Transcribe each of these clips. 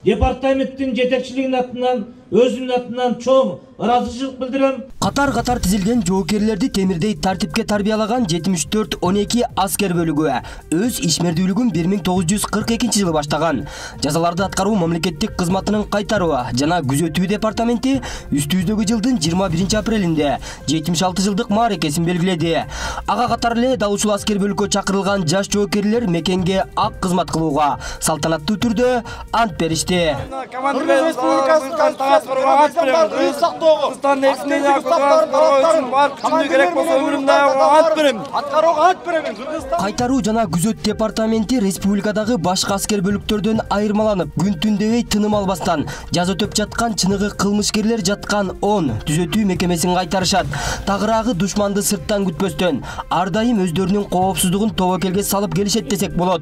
Департаменттин жетекчилигинин атынан, өзүмдүн атынан чоң ыраазычылык билдирем. Катар тизилген жоокерлерди темирдей тартипке тарбиялаган 74-12 аскер бөлүгү өз ишмердүүлүгүн 1942 жылы баштаган. Жазаларды аткаруу мамлекеттик кызматынын кайтаруу жана күзөтүү департаменти үстүбүздөгү жылдын 21 апрелинде 76 жылдык мааракесин белгиледи. Ага катар эле дал ушул аскер бөлүккө чакырылган жаш жоокерлер мекенге ак кызмат кылууга салтанаттуу түрдө ант беришти. Кайтаруу жана күзөт департаменти республикадагы башка аскер бөлүктөрдөн айырмаланып, күн түн дебей тыным албастан жаза өтөп жаткан чыныгы кылмышкерлер жаткан 10 түзөтүү мекемесин кайтарышат. Тагыраагы душманды сырттан күтпөстөн ар дайым өздөрүнүн коопсуздугун тобокелге салып келишет десек болот.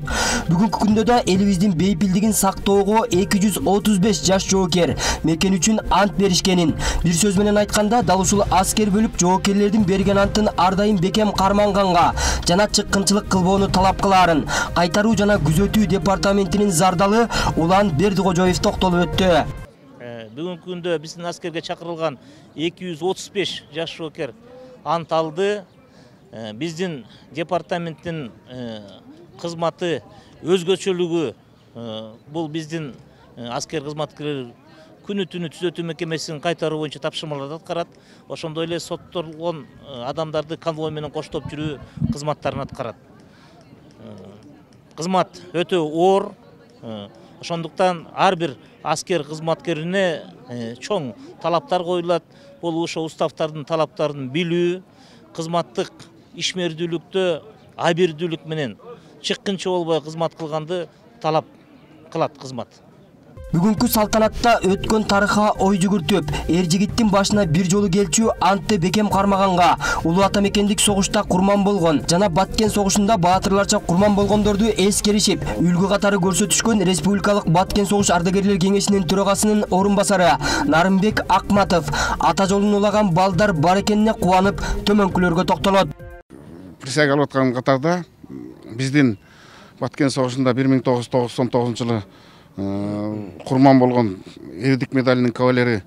Бүгүнкү күндө да элибиздин бейпилдигин сактоого 235 жаш жоокер мекен үчүн ант беришкенин, бир сөз менен айтканда дал ушул аскер бөлүк жоокерлердин берген антын ар дайым бекем карманганга жана чыккынчылык кылбоону талап кылаарын кайтаруу жана күзөтүү департаментинин зардалы Улан Бердикожоев токтолуп өттү. Бүгүнкү күндө биздин аскерге чакырылган 235 жаш жоокер ант алды. Биздин департаменттин кызматы өзгөчөлүгү бул биздин аскер кызматкерлер күнү түнү түзөтүү мекемесин кайтаруу боюнча тапшырмаларды аткарат. Ошондой эле соттолгон адамдарды конвой менен коштоп жүрүү кызматтарын аткарат. Кызмат өтө оор. Ошондуктан ар бир аскер кызматкерине чоң талаптар коюлат. Бул ошо уставтардын талаптарын билүү, кызматтык ишмердүүлүктө абийирдүүлүк менен чыккынчы болбой кызмат кылганды талап кылат кызмат. Бүгүнкү салтанатта өткөн тарыхка ой жүгүртүп, эр жигиттин башына бир жолу келчү антты бекем кармаганга, улуу ата мекендик согушта курман болгон жана Баткен согушунда баатырларча курман болгондорду эскеришип, үлгү катары көрсөтүшкөн Республикалык Баткен согуш ардагерлер кеңешинин төрагасынын орун басары Нарымбек Акматов ата жолун улаган балдар бар экенине кубанып, төмөнкүлөргө токтолот. Присяга алып аткан катарда биздин Баткен согушунда 1999 жылы курман болгон эрдик медалинин кавалери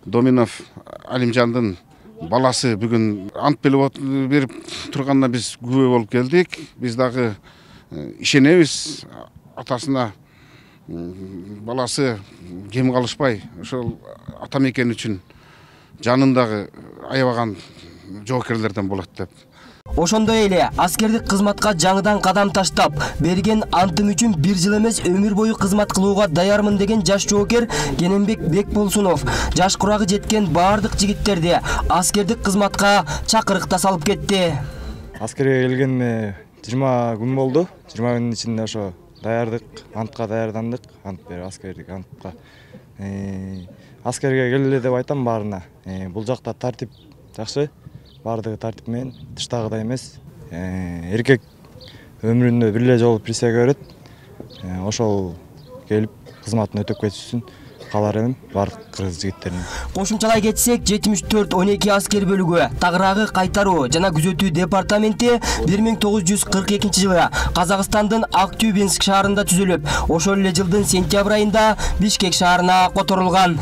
Доминов Алимжандын баласы бүгүн ант берип турганына биз күбө болуп келдик. Биз дагы ишенебиз атасына, баласы кем калышпай ошол ата мекен үчүн жанын дагы аябаган жоокерлерден болот деп. Ошондой эле аскердик кызматка жаңыдан кадам таштап, берген антым үчүн бир жыл эмес өмүр бою кызмат кылууга даярмын деген жаш жоокер Кененбек Бекболсунов жаш курагы жеткен баардык жигиттерди аскердик кызматка чакырыкта салып кетти. Аскерге келгениме 20 күн болду. 20 күнүн ичинде ошо даярдык, антка даярдандык, ант берип аскердик антка. Аскерге келе деп айтам баарына. Бул жакта тартип жакшы. Бардыгы тартип менен, тыштагыдай эмес. Эркек өмүрүндө бир эле жолу присяга берет. Ошол келип кызматын өтөп кетишсин каалар элем бардык кыргыз жигиттерине. Кошумчалай кетсек, 74-12 аскер бөлүгү тагыраагы кайтаруу жана күзөтүү департаменти 1942 жылы Казакстандын Актюбинск шаарында түзүлүп, ошол эле жылдын сентябрь айында Бишкек шаарына которулган.